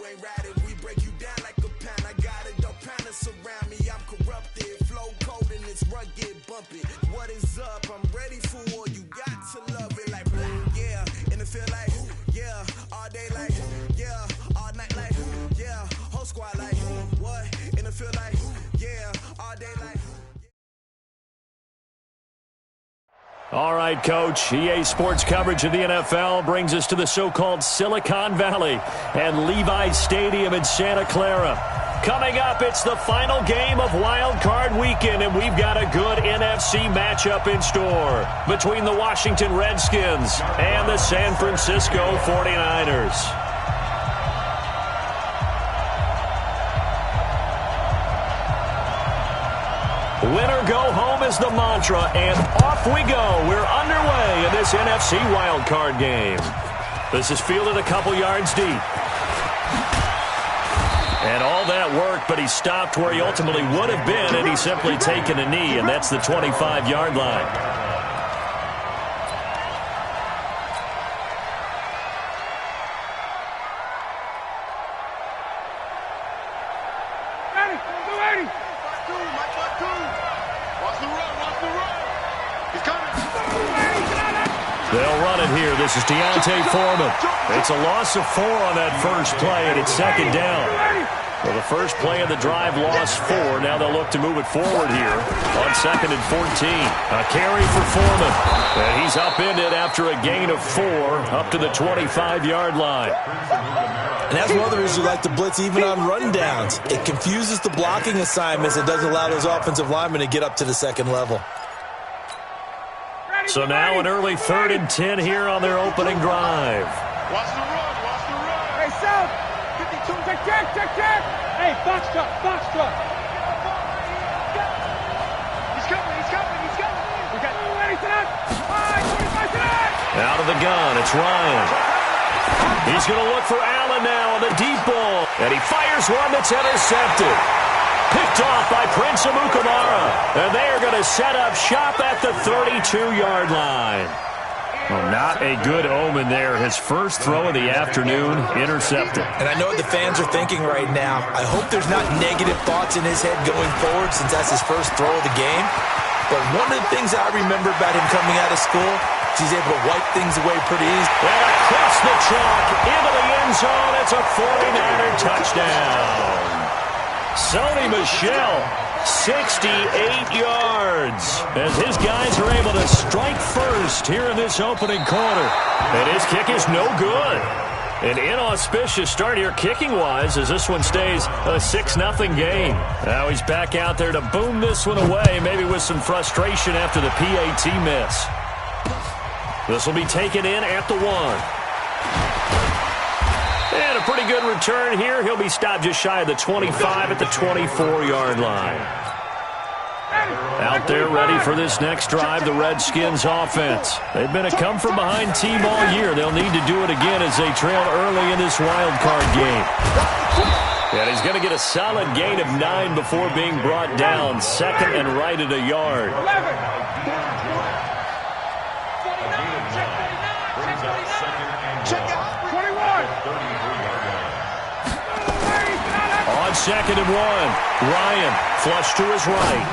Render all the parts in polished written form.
ain't ride it, we break you down like a pound. I got it, don't pound us around me, I'm corrupted. Flow cold and it's rugged, bumpy. What is up? I'm ready for war, you got to love it like blah, yeah. And it feel like, yeah, all day like, yeah, all night like, yeah, whole squad like, what? And it feel like, yeah, all day like. All right, Coach. EA Sports coverage of the NFL brings us to the so-called Silicon Valley and Levi's Stadium in Santa Clara. Coming up, it's the final game of Wild Card Weekend, and we've got a good NFC matchup in store between the Washington Redskins and the San Francisco 49ers. Winner go home is the mantra, and off we go. We're underway in this NFC wildcard game. This is fielded a couple yards deep. And all that work, but he stopped where he ultimately would have been, and he's simply taken a knee, and that's the 25-yard line. They'll run it here. This is Deontay Foreman. It's a loss of 4 on that first play, and it's second down. Well, the first play of the drive lost 4. Now they'll look to move it forward here on 2nd and 14. A carry for Foreman. And he's upended after a gain of 4 up to the 25-yard line. And that's one of the reasons we like to blitz even on rundowns. It confuses the blocking assignments. It doesn't allow those offensive linemen to get up to the second level. So now an early 3rd and 10 here on their opening drive. Watch the run, watch the run. Hey, South, 52, check. Hey, box truck. He's coming. We got ready to that. 25 to that. Out of the gun, it's Ryan. He's going to look for Allen now on the deep ball. And he fires one that's intercepted. Picked off by Prince Amukamara. And they are going to set up shop at the 32-yard line. Well, not a good omen there. His first throw of the afternoon intercepted. And I know what the fans are thinking right now. I hope there's not negative thoughts in his head going forward since that's his first throw of the game. But one of the things I remember about him coming out of school is he's able to wipe things away pretty easy. And across the chalk into the end zone. It's a 49er touchdown. Sonny Michel, 68 yards, as his guys are able to strike first here in this opening quarter. And his kick is no good. An inauspicious start here kicking-wise as this one stays a 6-0 game. Now he's back out there to boom this one away, maybe with some frustration after the PAT miss. This will be taken in at the 1. And a pretty good return here. He'll be stopped just shy of the 25 at the 24-yard line. Out there ready for this next drive, the Redskins offense. They've been a come-from-behind team all year. They'll need to do it again as they trail early in this wild card game. And he's going to get a solid gain of 9 before being brought down. 2nd and right at a yard. On 2nd and 1, Ryan flush to his right.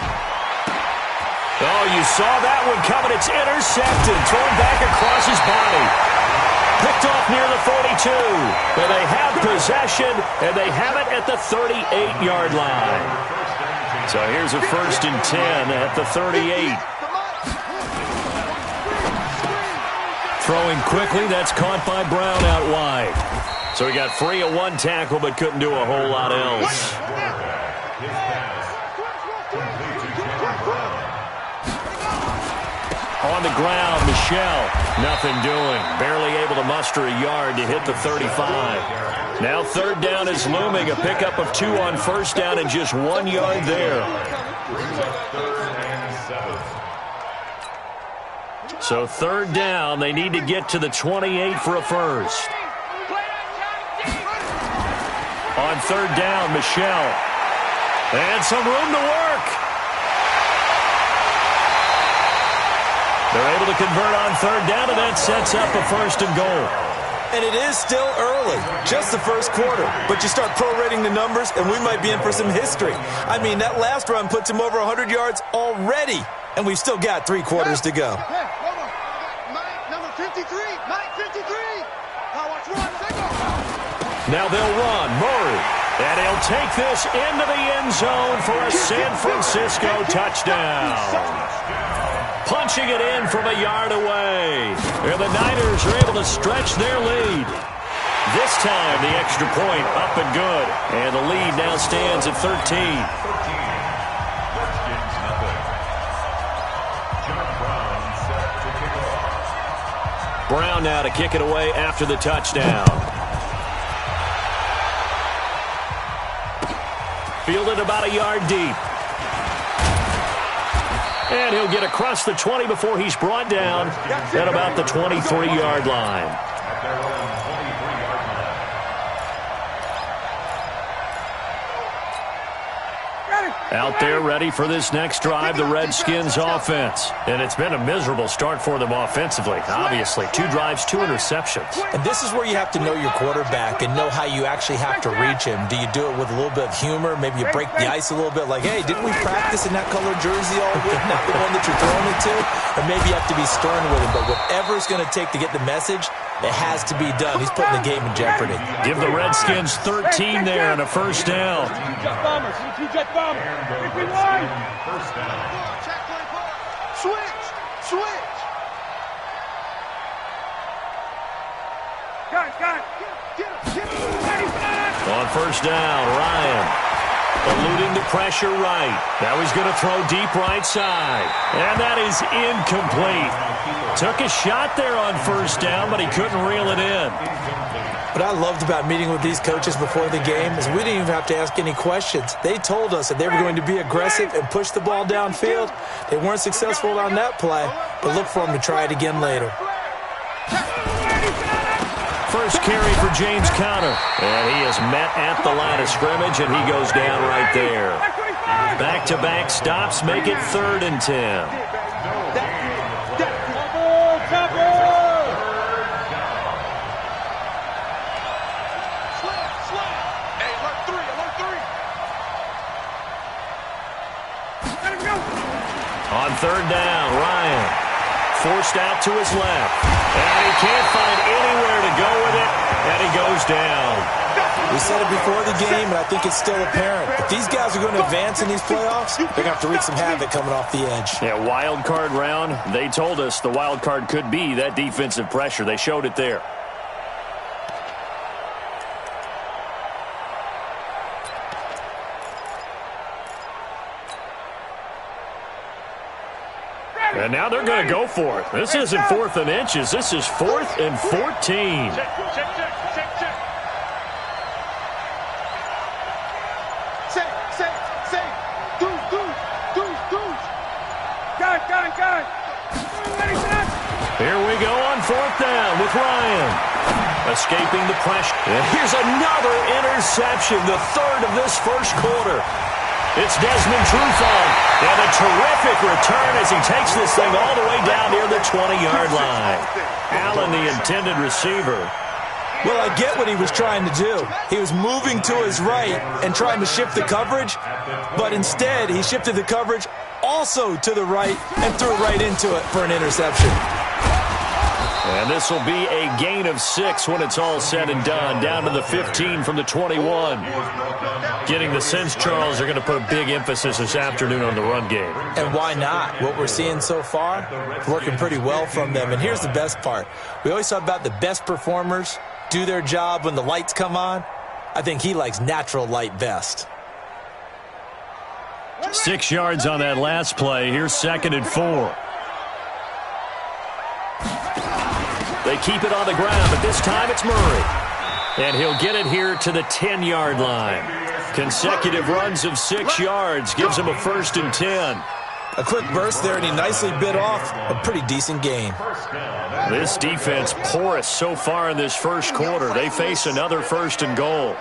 Oh, you saw that one coming. It's intercepted, thrown back across his body. Picked off near the 42. But they have possession, and they have it at the 38-yard line. So here's a 1st and 10 at the 38. Throwing quickly, that's caught by Brown out wide. So he got free of 1 tackle, but couldn't do a whole lot else. On the ground, Michel, nothing doing. Barely able to muster a yard to hit the 35. Now 3rd down is looming, a pickup of 2 on 1st down and just 1 yard there. So 3rd down, they need to get to the 28 for a first. On 3rd down, Michel. And some room to work. They're able to convert on 3rd down, and that sets up a 1st and goal. And it is still early, just the first quarter. But you start prorating the numbers, and we might be in for some history. I mean, that last run puts him over 100 yards already, and we've still got 3 quarters to go. Hey, hold on. Mike, number 53. Mike, 53. Now watch run. Now they'll run. Murray. And he'll take this into the end zone for a San Francisco touchdown. Punching it in from a yard away. And the Niners are able to stretch their lead. This time, the extra point up and good. And the lead now stands at 13. Brown now to kick it away after the touchdown. Fielded about a yard deep. And he'll get across the 20 before he's brought down at about the 23-yard line. Out there ready for this next drive, the Redskins offense. And it's been a miserable start for them offensively, obviously. 2 drives, 2 interceptions. And this is where you have to know your quarterback and know how you actually have to reach him. Do you do it with a little bit of humor? Maybe you break the ice a little bit like, hey, didn't we practice in that colored jersey all week, not the one that you're throwing it to? Or maybe you have to be stern with him. But whatever it's going to take to get the message, it has to be done. He's putting the game in jeopardy. Give the Redskins 13 there and a first down. Jet bombers. Jet bombers. First down. Check 24. Switch. Got it. Get him. On first down, Ryan eluding the pressure right. Now he's going to throw deep right side. And that is incomplete. Took a shot there on first down, but he couldn't reel it in. What I loved about meeting with these coaches before the game is we didn't even have to ask any questions. They told us that they were going to be aggressive and push the ball downfield. They weren't successful on that play, but look for them to try it again later. First carry for James Conner. And he is met at the line of scrimmage, and he goes down right there. Back-to-back stops make it 3rd and 10. On 3rd down, Ryan forced out to his left. And he can't find anywhere to go with it, and he goes down. We said it before the game, and I think it's still apparent. If these guys are going to advance in these playoffs, they're going to have to wreak some havoc coming off the edge. Yeah, wild card round. They told us the wild card could be that defensive pressure. They showed it there. And now they're going to go for it. This isn't 4th and inches. This is 4th and 14. Check. Say. Deuce. Got it. Here we go on 4th down with Ryan. Escaping the pressure. And here's another interception, the 3rd of this first quarter. It's Desmond Trufant, and a terrific return as he takes this thing all the way down near the 20-yard line. Allen, the intended receiver. Well, I get what he was trying to do. He was moving to his right and trying to shift the coverage, but instead he shifted the coverage also to the right and threw right into it for an interception. And this will be a gain of 6 when it's all said and done, down to the 15 from the 21. Getting the sense, Charles, are going to put a big emphasis this afternoon on the run game. And why not? What we're seeing so far, working pretty well from them. And here's the best part. We always talk about the best performers do their job when the lights come on. I think he likes natural light best. 6 yards on that last play. Here's 2nd and 4. They keep it on the ground, but this time it's Murray. And he'll get it here to the 10-yard line. Consecutive runs of 6 yards gives him a 1st and 10. A quick burst there, and he nicely bit off a pretty decent gain. This defense porous so far in this first quarter. They face another 1st and goal.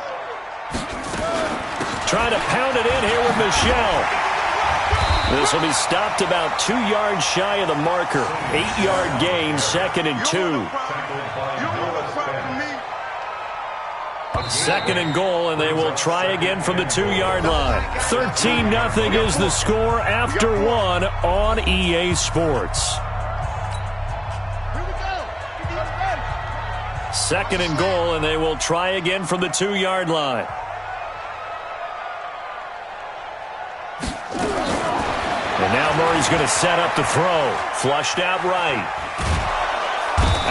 Trying to pound it in here with Michel. This will be stopped about 2 yards shy of the marker. 8-yard gain, 2nd and 2. Second and goal, and they will try again from the 2-yard line. 13-0 is the score after one on EA Sports. Second and goal, and they will try again from the 2-yard line. And now Murray's going to set up the throw. Flushed out right.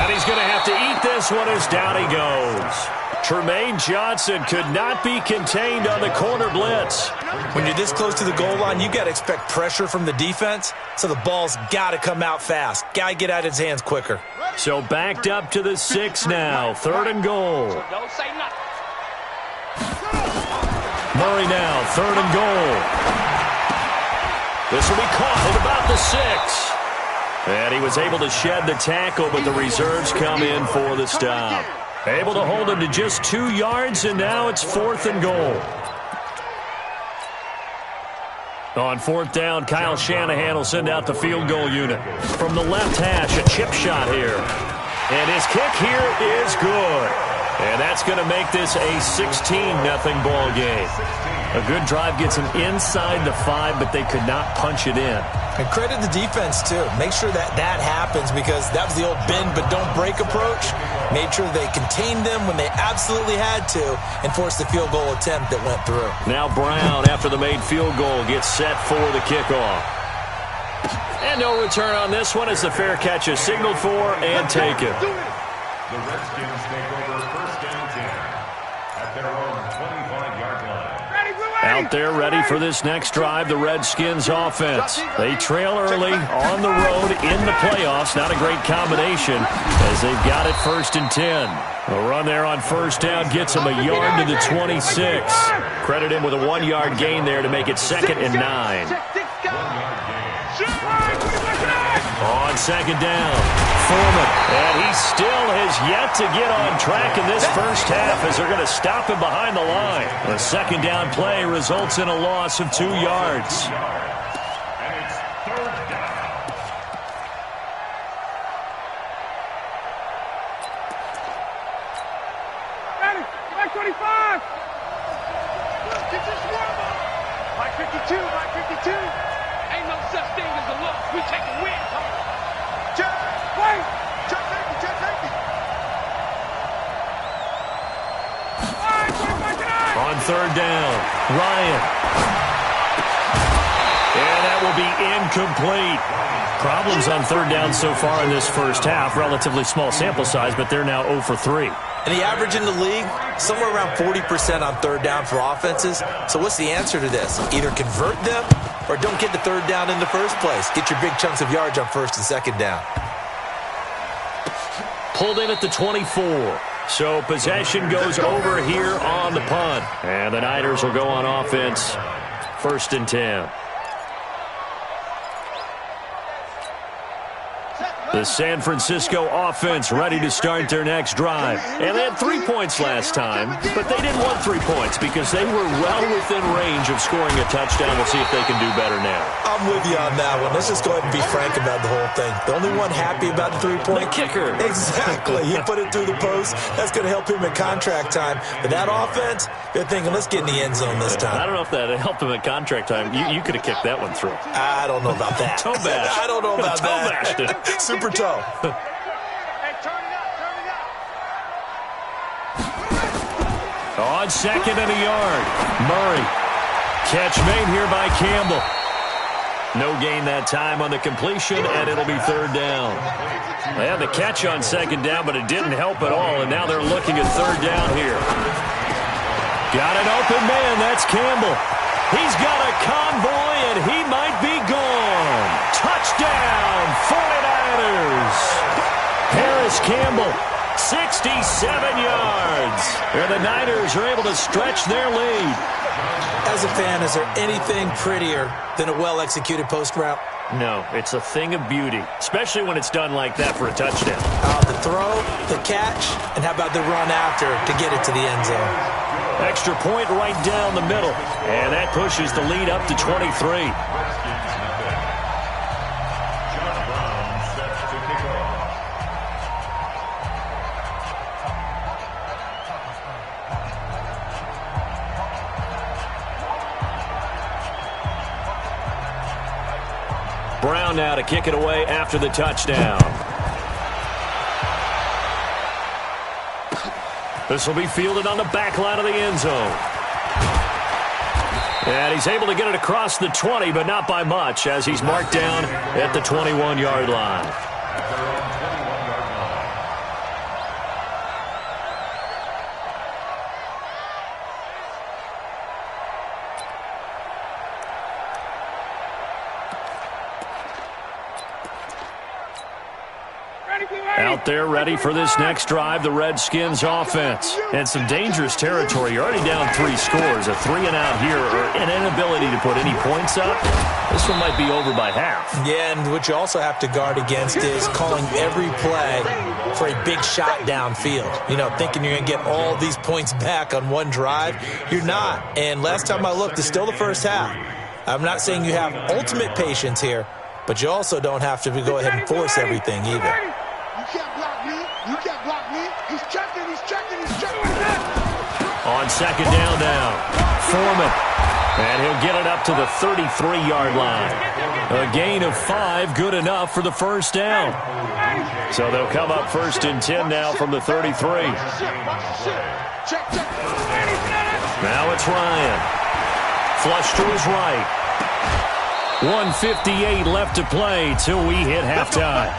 And he's going to have to eat this one as down he goes. Tremaine Johnson could not be contained on the corner blitz. When you're this close to the goal line, you got to expect pressure from the defense, so the ball's got to come out fast. Got to get out of his hands quicker. So backed up to the 6 now. Third and goal. Don't say nothing. Murray now, third and goal. This will be caught at about the 6. And he was able to shed the tackle, but the reserves come in for the stop. Able to hold him to just 2 yards, and now it's 4th and goal. On 4th down, Kyle Shanahan will send out the field goal unit. From the left hash, a chip shot here. And his kick here is good. And that's going to make this a 16-0 ball game. A good drive gets him inside the 5, but they could not punch it in. And credit the defense, too. Make sure that happens, because that was the old bend but don't break approach. Made sure they contained them when they absolutely had to and forced the field goal attempt that went through. Now Brown, after the made field goal, gets set for the kickoff. And no return on this one as the fair catch is signaled for and taken. The Redskins take over first down 10 at their own 25-yard line. Out there ready for this next drive, the Redskins offense. They trail early on the road in the playoffs. Not a great combination as they've got it 1st and 10. A run there on 1st down gets him a yard to the 26. Credit him with a 1-yard gain there to make it 2nd and 9. On 2nd down, Foreman. And he still has yet to get on track in this first half as they're going to stop him behind the line. The 2nd down play results in a loss of 2 yards. And it's 3rd down. Mike 25. Get this one. Mike 52. Mike 52. Ain't no such thing as a loss. We take a win. Wait. Check safety. On 3rd down, Ryan. And that will be incomplete. Problems on 3rd down so far in this first half. Relatively small sample size, but they're now 0 for 3. And the average in the league, somewhere around 40% on 3rd down for offenses. So what's the answer to this? Either convert them or don't get the 3rd down in the first place. Get your big chunks of yards on 1st and 2nd down. Pulled in at the 24. So possession goes over here on the punt. And the Niners will go on offense. 1st and 10. The San Francisco offense ready to start their next drive. And they had 3 points last time, but they didn't want 3 points because they were well within range of scoring a touchdown. We'll see if they can do better now. I'm with you on that one. Let's just go ahead and be frank about the whole thing. The only one happy about the 3-point? The kicker. Exactly. He put it through the post. That's going to help him in contract time. But that offense, they're thinking, let's get in the end zone this time. I don't know if that helped him at contract time. You could have kicked that one through. I don't know about that. Toe bash. I don't know about Toe that. bashed it. Super toe. Hey, turn it up. On 2nd and a yard, Murray. Catch made here by Campbell. No gain that time on the completion, and it'll be 3rd down. They had the catch on 2nd down, but it didn't help at all, and now they're looking at 3rd down here. Got an open man, that's Campbell. He's got a convoy, and he might be gone. Touchdown, 49ers. Harris Campbell, 67 yards. And the Niners are able to stretch their lead. As a fan, is there anything prettier than a well-executed post route? No, it's a thing of beauty, especially when it's done like that for a touchdown. The throw, the catch, and how about the run after to get it to the end zone? Extra point right down the middle. And that pushes the lead up to 23. Brown now to kick it away after the touchdown. This will be fielded on the back line of the end zone. And he's able to get it across the 20, but not by much, as he's marked down at the 21-yard line. Out there ready for this next drive, the Redskins offense. And some dangerous territory. You're already down 3 scores. A 3-and-out here, or an inability to put any points up. This one might be over by half. Yeah, and what you also have to guard against is calling every play for a big shot downfield. You know, thinking you're going to get all these points back on one drive. You're not. And last time I looked, it's still the first half. I'm not saying you have ultimate patience here, but you also don't have to go ahead and force everything either. You can't block me. You can't block me. He's checking. On second down now, Foreman. And he'll get it up to the 33-yard line. A gain of 5, good enough for the first down. So they'll come up 1st and 10 now from the 33. Now it's Ryan. Flush to his right. 1:58 left to play till we hit halftime.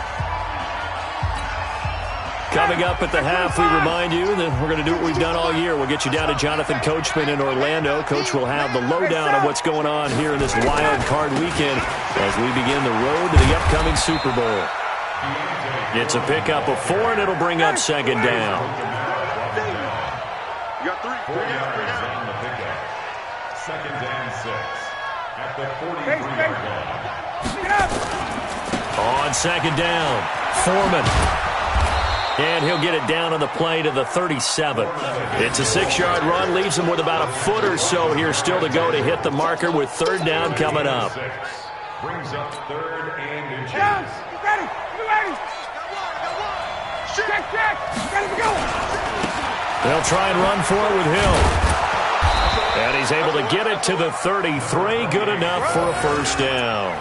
Coming up at the half, we remind you that we're going to do what we've done all year. We'll get you down to Jonathan Coachman in Orlando. Coach will have the lowdown of what's going on here in this wild card weekend as we begin the road to the upcoming Super Bowl. It's a pickup of 4, and it'll bring up second down. You got 3. 4 yards on the pickup. 2nd and 6 at the 43-yard line. On second down, Foreman. And he'll get it down on the play to the 37. It's a 6-yard run, leaves him with about a foot or so here still to go to hit the marker with 3rd down coming up. Brings up 3rd and inches. Ready. They'll try and run for it with Hill. And he's able to get it to the 33. Good enough for a first down.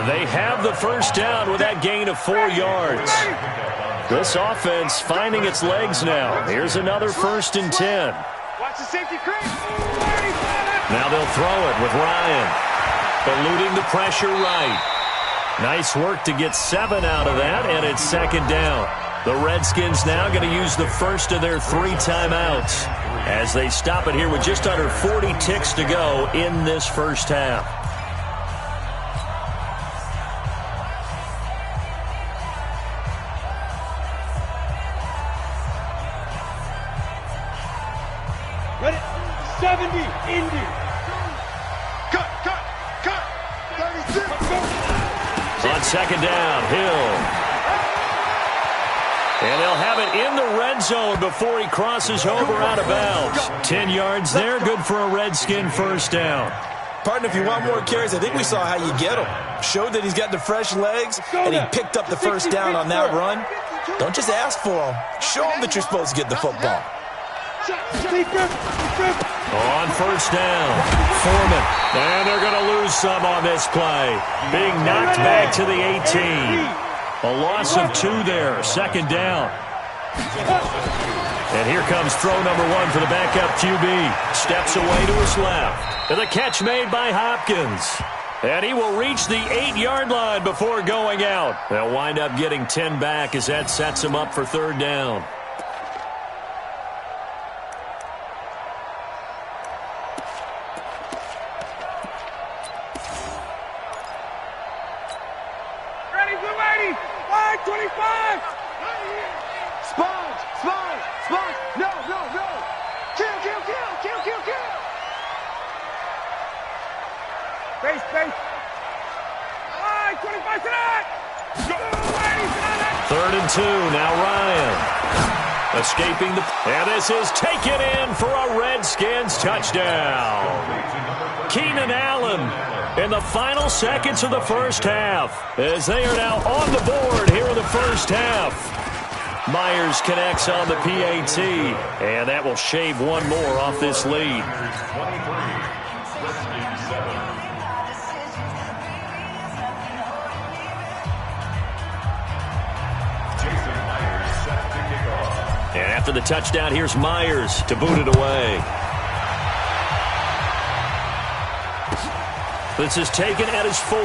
They have the first down with that gain of 4 yards. This offense finding its legs now. Here's another 1st and 10. Watch the safety creep. Now they'll throw it with Ryan. Eluding the pressure right. Nice work to get 7 out of that, and it's 2nd down. The Redskins now going to use the first of their 3 timeouts as they stop it here with just under 40 ticks to go in this first half. Ready? 70, Indy. Cut. 36. On second down, Hill. And they'll have it in the red zone before he crosses over out of bounds. 10 yards there, good for a Redskin first down. Partner, if you want more carries, I think we saw how you get him. Showed that he's got the fresh legs, and he picked up the first down on that run. Don't just ask for him. Show him that you're supposed to get the football. On first down, Foreman. And they're going to lose some on this play. Being knocked back to the 18. A loss of 2 there, 2nd down. And here comes throw number 1 for the backup QB. Steps away to his left. And the catch made by Hopkins. And he will reach the 8-yard line before going out. They'll wind up getting 10 back as that sets him up for 3rd down. Space. 25 tonight. 3rd and 2. Now Ryan. Escaping the... And this is taken in for a Redskins touchdown. Keenan Allen in the final seconds of the first half as they are now on the board here in the first half. Myers connects on the PAT, and that will shave 1 more off this lead. After the touchdown, here's Myers to boot it away. This is taken at his 4.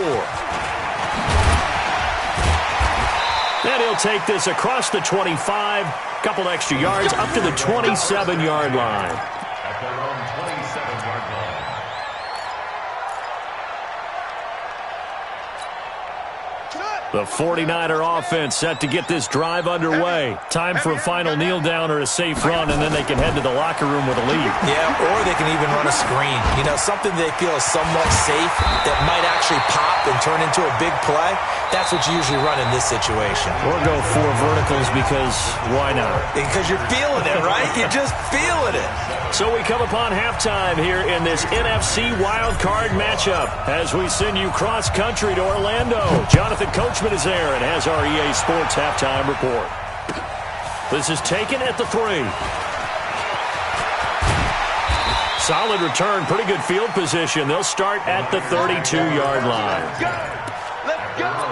And he'll take this across the 25, couple extra yards, up to the 27-yard line. At their own 27-yard line. The 49er offense set to get this drive underway. Time for a final kneel down or a safe run, and then they can head to the locker room with a lead. Yeah, or they can even run a screen. You know, something they feel is somewhat safe that might actually pop and turn into a big play. That's what you usually run in this situation. Or go 4 verticals because why not? Because you're feeling it, right? You're just feeling it. So we come upon halftime here in this NFC Wild Card matchup as we send you cross-country to Orlando. Jonathan Coachman is there and has our EA Sports halftime report. This is taken at the 3. Solid return, pretty good field position. They'll start at the 32-yard line. Let's go.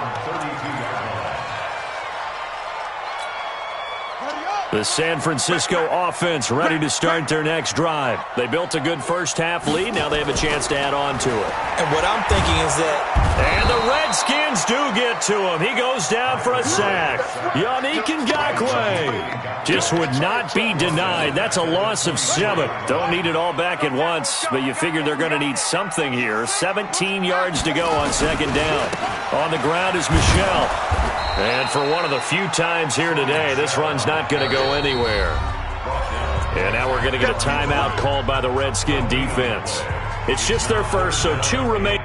The San Francisco offense ready to start their next drive. They built a good first-half lead. Now they have a chance to add on to it. And what I'm thinking is that... And the Redskins do get to him. He goes down for a sack. Yannick Ngakoue just would not be denied. That's a loss of 7. Don't need it all back at once, but you figure they're going to need something here. 17 yards to go on second down. On the ground is Michel. And for one of the few times here today, this run's not going to go anywhere. And now we're going to get a timeout called by the Redskin defense. It's just their first, so 2 remain.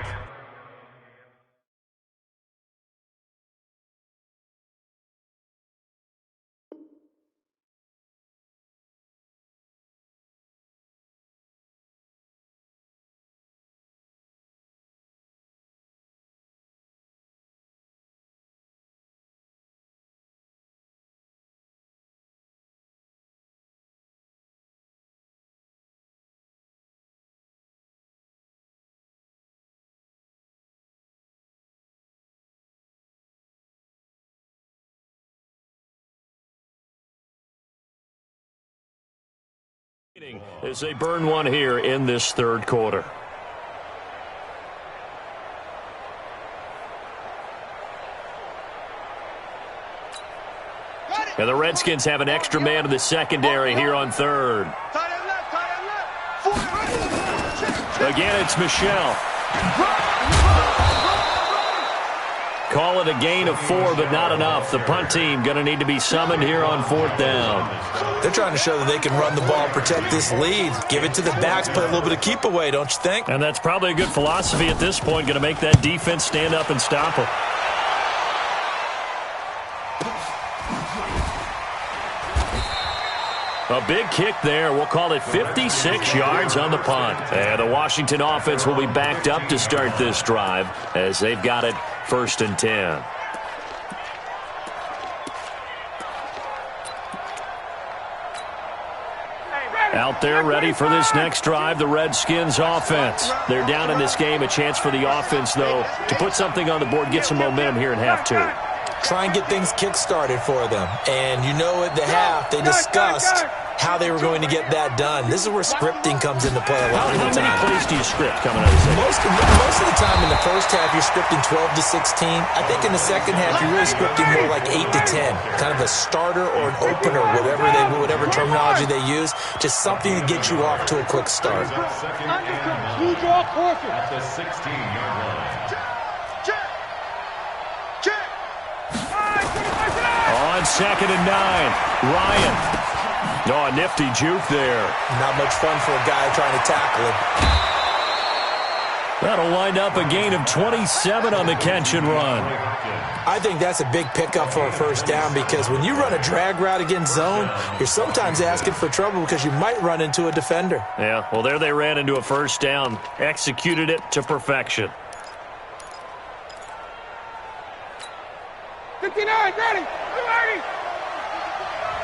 As they burn one here in this third quarter. And the Redskins have an extra man in the secondary here on third. Again, it's Michel. Call it a gain of 4, but not enough. The punt team going to need to be summoned here on 4th down. They're trying to show that they can run the ball, protect this lead. Give it to the backs, play a little bit of keep away, don't you think? And that's probably a good philosophy at this point, going to make that defense stand up and stop them. A big kick there. We'll call it 56 yards on the punt. And the Washington offense will be backed up to start this drive as they've got it 1st and 10. Out there ready for this next drive, the Redskins offense. They're down in this game. A chance for the offense, though, to put something on the board, get some momentum here in half 2. Try and get things kick-started for them. And you know at the half, they discussed how they were going to get that done. This is where scripting comes into play a lot of the time. How many plays do you script coming out of the second? Most of the time in the first half, you're scripting 12 to 16. I think in the second half, you're really scripting more like 8 to 10. Kind of a starter or an opener, whatever terminology they use. Just something to get you off to a quick start. At the 16-yard line. On 2nd and 9, Ryan. Oh, a nifty juke there. Not much fun for a guy trying to tackle him. That'll wind up a gain of 27 on the catch and run. I think that's a big pickup for a first down because when you run a drag route against zone, you're sometimes asking for trouble because you might run into a defender. Yeah, well, there they ran into a first down. Executed it to perfection. 59, ready! You ready?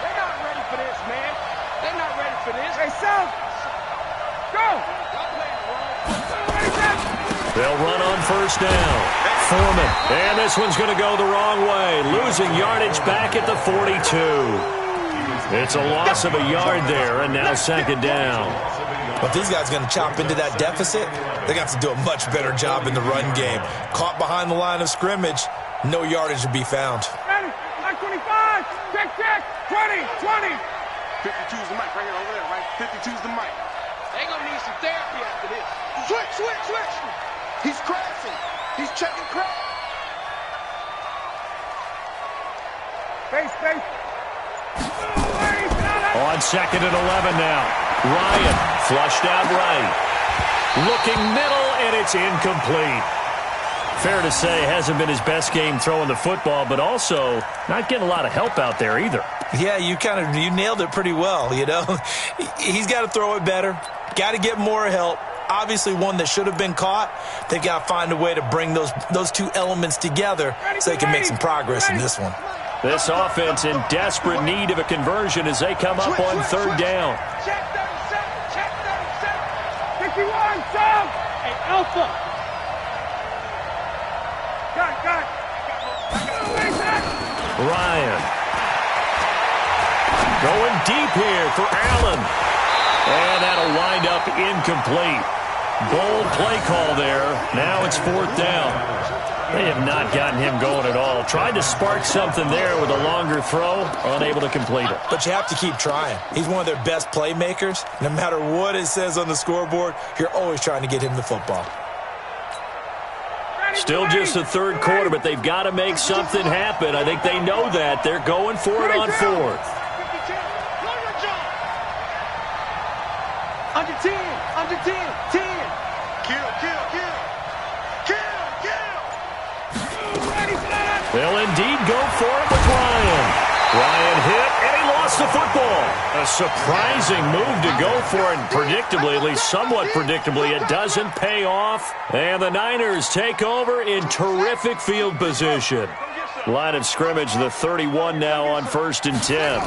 They're not ready for this, man. They're not ready for this. Hey, South, go! They'll run on first down. Foreman. And this one's going to go the wrong way. Losing yardage back at the 42. It's a loss of a yard there, and now second down. Well, if these guys are going to chop into that deficit, they're going to have to do a much better job in the run game. Caught behind the line of scrimmage, no yardage to be found. 25, check, 20. 52's the mic right here, over there, right? 52's the mic. They gonna need some therapy after this. Switch. He's crashing. He's checking crash. Space. On second and 11 now. Ryan flushed out right. Looking middle, and it's incomplete. Fair to say, hasn't been his best game throwing the football, but also not getting a lot of help out there either. Yeah, you nailed it pretty well, you know. He's got to throw it better. Got to get more help. Obviously one that should have been caught. They've got to find a way to bring those two elements together so they can make some progress in this one. This offense in desperate need of a conversion as they come up on third down. Check 37. 51, Sam. Hey, Alpha. Got. Ryan. Going deep here for Allen. And that'll wind up incomplete. Bold play call there. Now it's fourth down. They have not gotten him going at all. Tried to spark something there with a longer throw. Unable to complete it. But you have to keep trying. He's one of their best playmakers. No matter what it says on the scoreboard, you're always trying to get him the football. Still just the third quarter, but they've got to make something happen. I think they know that. They're going for it on fourth. Under 10. 10. Kill. They'll indeed go for it with Ryan. Ryan hit, and he lost the football. A surprising move to go for it, and predictably, at least somewhat predictably, it doesn't pay off. And the Niners take over in terrific field position. Line of scrimmage, the 31 now on 1st and 10.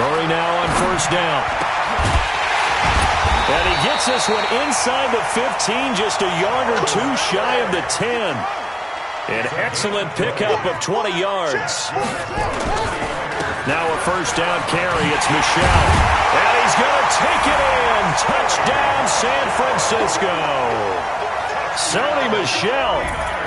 Murray now on first down. And he gets this one inside the 15, just a yard or two shy of the 10. An excellent pickup of 20 yards. Now a first down carry. It's Michel. And he's going to take it in. Touchdown, San Francisco. Sony Michel,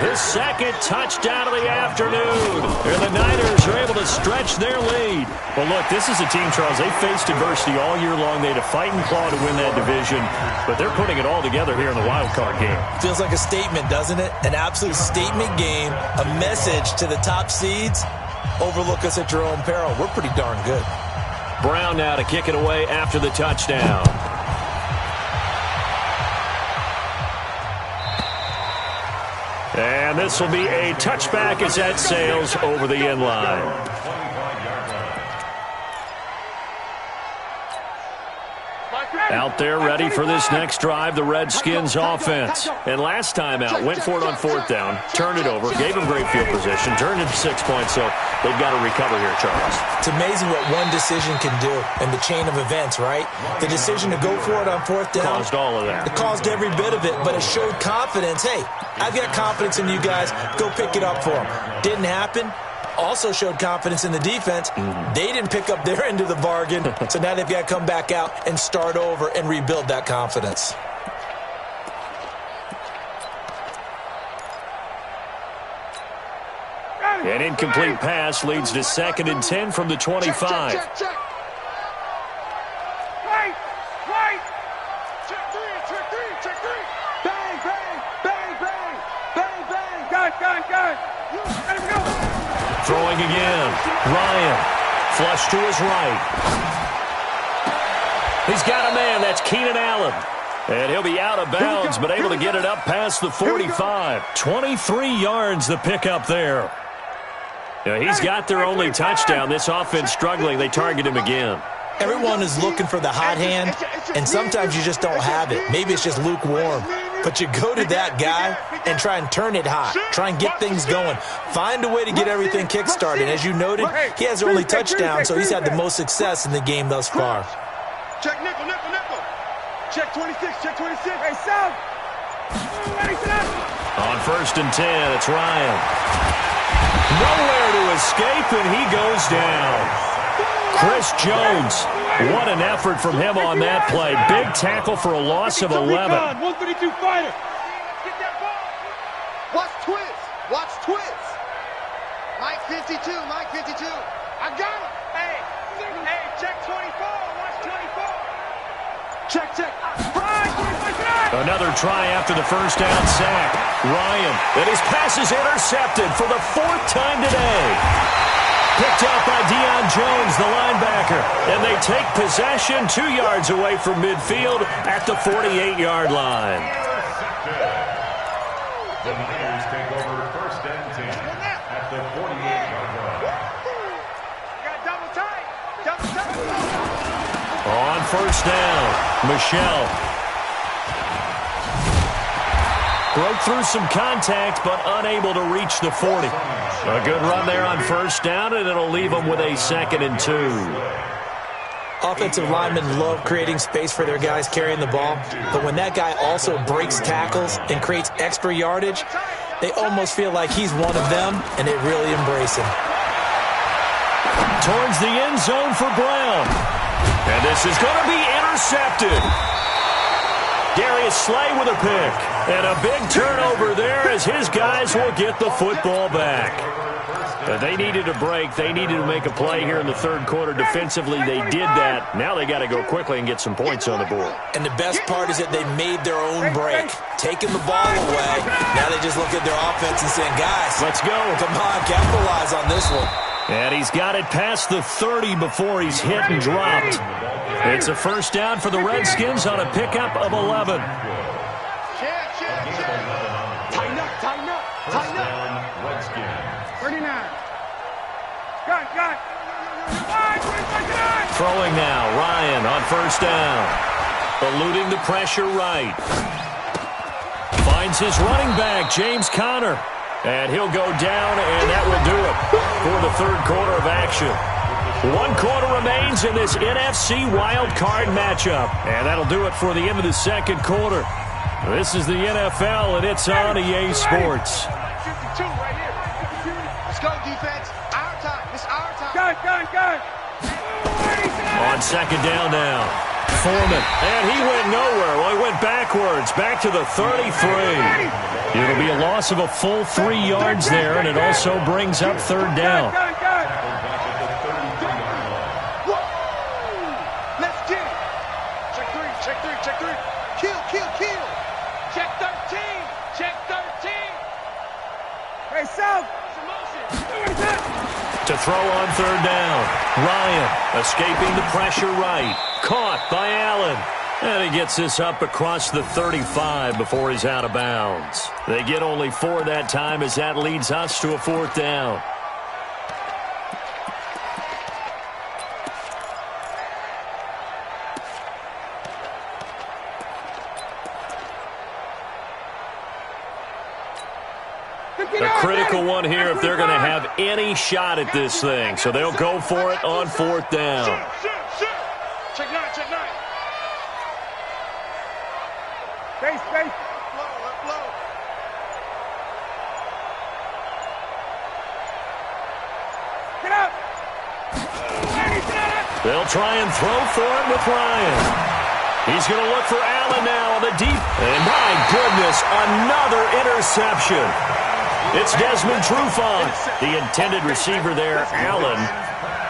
his second touchdown of the afternoon. And the Niners are able to stretch their lead. Well, look, this is a team, Charles, they faced adversity all year long. They had to fight and claw to win that division, but they're putting it all together here in the wild card game. Feels like a statement, doesn't it? An absolute statement game, a message to the top seeds. Overlook us at your own peril. We're pretty darn good. Brown now to kick it away after the touchdown. And this will be a touchback as that sails over the end line. Out there ready for this next drive, the Redskins offense. And last time out, went for it on fourth down, turned it over, gave them great field position, turned it to 6 points, so they've got to recover here, Charles. It's amazing what one decision can do in the chain of events, right? The decision to go for it on fourth down. Caused all of that. It caused every bit of it, but it showed confidence. Hey, I've got confidence in you guys. Go pick it up for them. Didn't happen. Also showed confidence in the defense. They didn't pick up their end of the bargain, so now they've got to come back out and start over and rebuild that confidence. An incomplete pass leads to 2nd and 10 from the 25. Check. Right. Check three. Bang. Gun. Let him go. Throwing again. Ryan. Flush to his right. He's got a man. That's Keenan Allen. And he'll be out of bounds, but able to get it up past the 45. 23 yards the pickup there. Now, he's got their only touchdown. This offense struggling. They target him again. Everyone is looking for the hot hand, and sometimes you just don't have it. Maybe it's just lukewarm. But you go to that guy and try and turn it hot. Try and get things going. Find a way to get everything kick-started. As you noted, he has their only touchdown, so he's had the most success in the game thus far. Check nickel. Check 26. Hey, South. On 1st and 10, it's Ryan. Nowhere to escape, and he goes down. Chris Jones. What an effort from him on that play. Big tackle for a loss of 11. 132 fighter. Get that ball. Watch twist. Watch twist. Mike 52. Mike 52. I got him. Hey, check 24. Watch 24. Check. Another try after the first down sack. Ryan, and his pass is intercepted for the 4th time today. Picked out by Deion Jones, the linebacker. And they take possession 2 yards away from midfield at the 48-yard line. The Niners take over 1st and 10 at the 48-yard line. Got double tight. On 1st down, Michelle. Broke through some contact, but unable to reach the 40. A good run there on 1st down, and it'll leave them with a 2nd and 2. Offensive linemen love creating space for their guys carrying the ball, but when that guy also breaks tackles and creates extra yardage, they almost feel like he's one of them, and they really embrace him. Towards the end zone for Brown. And this is going to be intercepted. Darius Slay with a pick. And a big turnover there as his guys will get the football back. But they needed a break. They needed to make a play here in the 3rd quarter. Defensively, they did that. Now they got to go quickly and get some points on the board. And the best part is that they made their own break, taking the ball away. Now they just look at their offense and saying, guys, let's go. Come on, capitalize on this one. And he's got it past the 30 before he's hit and dropped. It's a 1st down for the Redskins on a pickup of 11. Tighten up. 39. Gun. Throwing now, Ryan on 1st down. Eluding the pressure right. Finds his running back, James Conner. And he'll go down, and that will do it for the 3rd quarter of action. 1 quarter remains in this NFC wild card matchup. And that'll do it for the end of the 2nd quarter. This is the NFL, and it's on EA Sports. 52 right here. Let's go, defense. Our time. It's our time. Gun. On 2nd down now. Foreman. And he went nowhere. Well, he went backwards. Back to the 33. It'll be a loss of a full 3 yards there, and it also brings up 3rd down. Let's get it. Check 3. Kill. Check 13. Hey, South. To throw on 3rd down. Ryan escaping the pressure right. Caught by Allen. And he gets this up across the 35 before he's out of bounds. They get only 4 that time as that leads us to a 4th down. A critical one here if they're going to have any shot at this thing. So they'll go for it on 4th down. Check 9. Space. Blow. Get up. They'll try and throw for it with Ryan. He's going to look for Allen now on the deep. And my goodness, another interception. It's Desmond Trufant, the intended receiver there, Allen.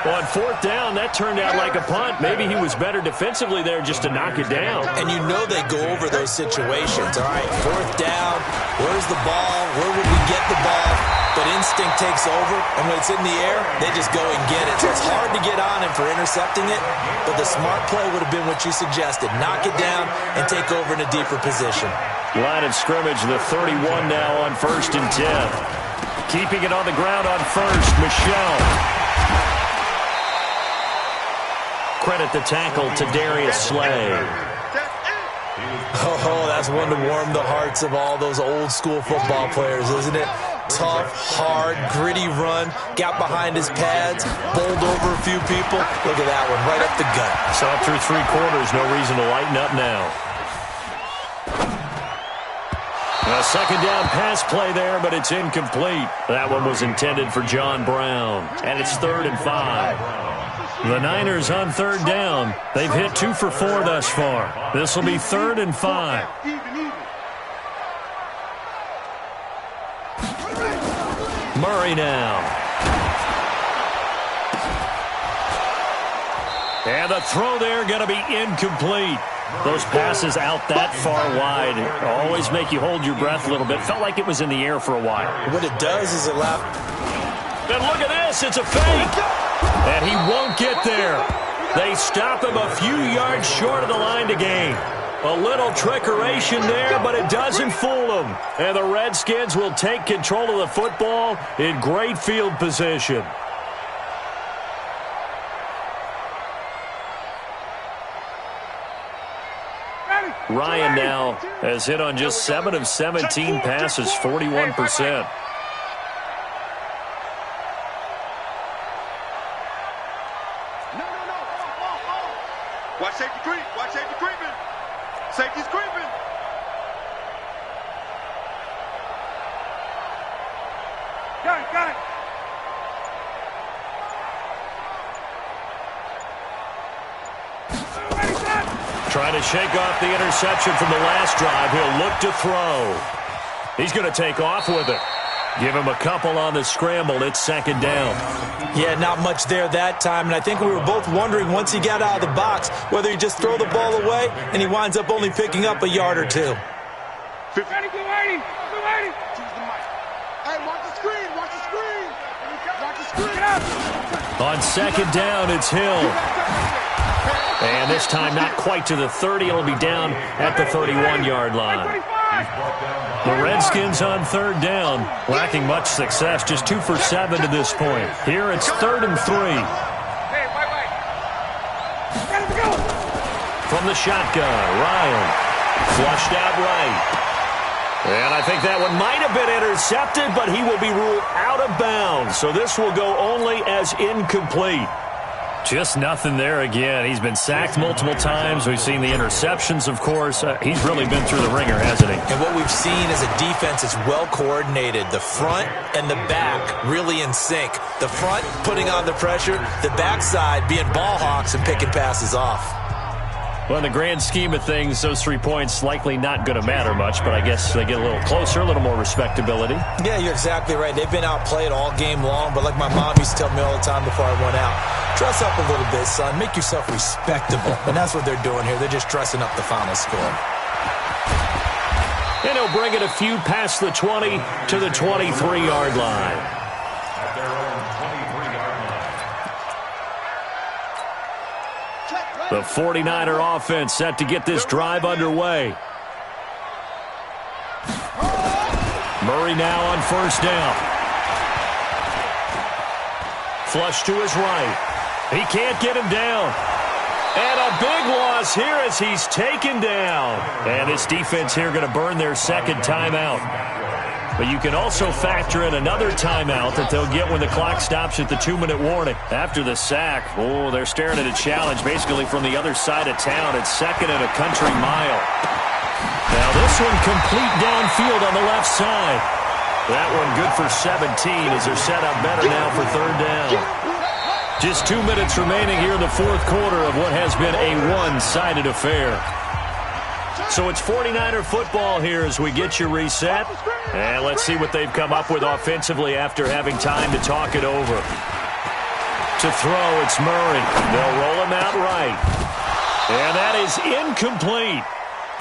On 4th down, that turned out like a punt. Maybe he was better defensively there just to knock it down. And you know they go over those situations. All right, 4th down, where's the ball? Where would we get the ball? But instinct takes over, and when it's in the air, they just go and get it. So it's hard to get on him for intercepting it, but the smart play would have been what you suggested. Knock it down and take over in a deeper position. Line of scrimmage, the 31 now on 1st and 10. Keeping it on the ground on 1st, Michelle. Credit the tackle to Darius Slay. Oh, that's one to warm the hearts of all those old school football players, isn't it? Tough, hard, gritty run, got behind his pads, bowled over a few people. Look at that one, right up the gut. So through 3 quarters, no reason to lighten up now. A 2nd down pass play there, but it's incomplete. That one was intended for John Brown, and it's 3rd and 5. The Niners on 3rd down. They've hit 2 for 4 thus far. This will be 3rd and 5. Murray now. And the throw there going to be incomplete. Those passes out that far wide always make you hold your breath a little bit. Felt like it was in the air for a while. What it does is allow... And look at this. It's a fake. And he won't get there. They stop him a few yards short of the line to gain. A little trickeration there, but it doesn't fool them. And the Redskins will take control of the football in great field position. Ryan now has hit on just 7 of 17 passes, 41%. Watch safety creep. Watch safety creeping. Safety's creeping. Got it. Trying to shake off the interception from the last drive. He'll look to throw. He's going to take off with it. Give him a couple on the scramble. It's 2nd down. Yeah, not much there that time, and I think we were both wondering once he got out of the box whether he just throw the ball away and he winds up only picking up a yard or 2. Ready, go 80. Choose the mic. Hey, watch the screen. Watch the screen. Watch the screen. On 2nd down, it's Hill. And this time not quite to the 30. It'll be down at the 31-yard line. The Redskins on 3rd down, lacking much success, just 2 for 7 to this point. Here it's 3rd and 3. From the shotgun, Ryan flushed out right. And I think that one might have been intercepted, but he will be ruled out of bounds. So this will go only as incomplete. Just nothing there again. He's been sacked multiple times. We've seen the interceptions, of course. He's really been through the ringer, hasn't he? And what we've seen is a defense is well coordinated. The front and the back really in sync. The front putting on the pressure, the backside being ball hawks and picking passes off. Well, in the grand scheme of things, those 3 points likely not going to matter much, but I guess they get a little closer, a little more respectability. Yeah, you're exactly right. They've been outplayed all game long, but like my mom used to tell me all the time before I went out, dress up a little bit, son. Make yourself respectable. And that's what they're doing here. They're just dressing up the final score. And he'll bring it a few past the 20 to the 23-yard line. At their own 23-yard line. The 49er offense set to get this drive underway. Murray now on 1st down. Flush to his right. He can't get him down. And a big loss here as he's taken down. And this defense here going to burn their 2nd timeout. But you can also factor in another timeout that they'll get when the clock stops at the 2-minute warning. After the sack, they're staring at a challenge basically from the other side of town. It's 2nd and a country mile. Now this one complete downfield on the left side. That one good for 17 as they're set up better now for 3rd down. Just 2 minutes remaining here in the 4th quarter of what has been a one-sided affair. So it's 49er football here as we get you reset. And let's see what they've come up with offensively after having time to talk it over. To throw, it's Murray. They'll roll him out right. And that is incomplete.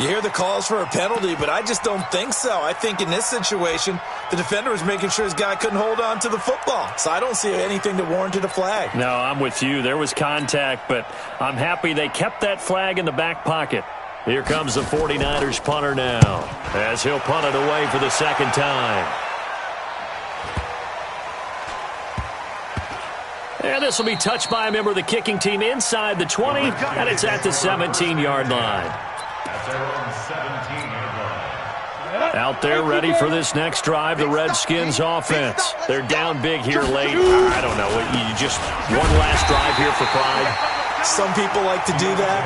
You hear the calls for a penalty, but I just don't think so. I think in this situation, the defender was making sure his guy couldn't hold on to the football. So I don't see anything to warrant a flag. No, I'm with you. There was contact, but I'm happy they kept that flag in the back pocket. Here comes the 49ers punter now, as he'll punt it away for the 2nd time. And this will be touched by a member of the kicking team inside the 20, and it's at the 17-yard line. Out there ready for this next drive, the Redskins offense. They're down big here late. I don't know. You just one last drive here for pride. Some people like to do that.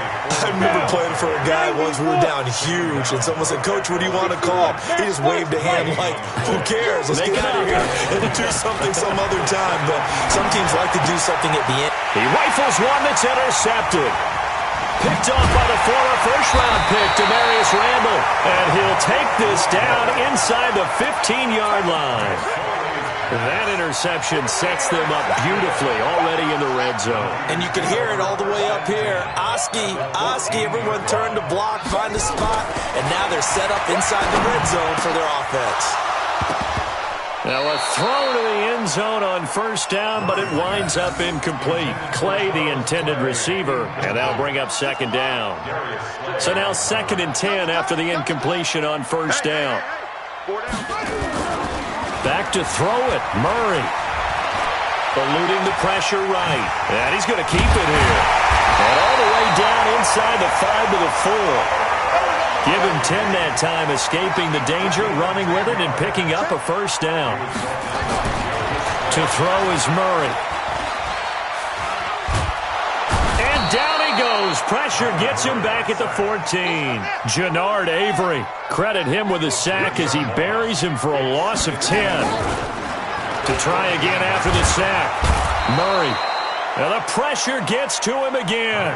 I remember playing for a guy once. We were down huge, and someone said, "Coach, what do you want to call?" He just waved a hand like, "Who cares? Let's get out of here and do something some other time." But some teams like to do something at the end. He rifles one that's intercepted. Picked off by the former first-round pick, Demarius Randall. And he'll take this down inside the 15-yard line. That interception sets them up beautifully already in the red zone. And you can hear it all the way up here. Oski, everyone turned to block, find a spot, and now they're set up inside the red zone for their offense. Now a throw to the end zone on first down, but it winds up incomplete. Clay, the intended receiver, and that'll bring up second down. So now 2nd and 10 after the incompletion on first down. Back to throw it, Murray. Eluding the pressure right. And he's going to keep it here. And all the way down inside the 5 to the 4. Give him 10 that time, escaping the danger, running with it, and picking up a first down. To throw is Murray. And down he goes. Pressure gets him back at the 14. Jannard Avery. Credit him with a sack as he buries him for a loss of 10. To try again after the sack. Murray. And the pressure gets to him again.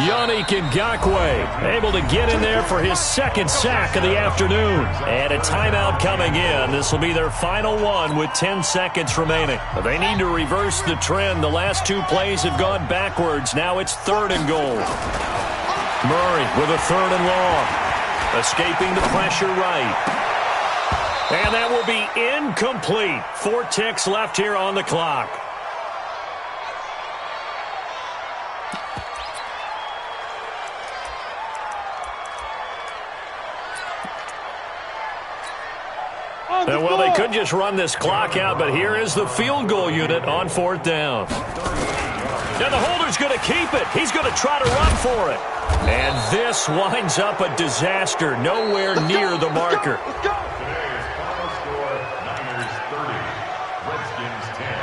Yannick Ngakoue able to get in there for his 2nd sack of the afternoon. And a timeout coming in. This will be their final one with 10 seconds remaining. They need to reverse the trend. The last 2 plays have gone backwards. Now it's 3rd and goal. Murray with a 3rd and long. Escaping the pressure right. And that will be incomplete. 4 ticks left here on the clock. Well, they could just run this clock out, but here is the field goal unit on 4th down. And the holder's going to keep it. He's going to try to run for it. And this winds up a disaster, nowhere near the marker. Today's final score, Niners 30, Redskins 10.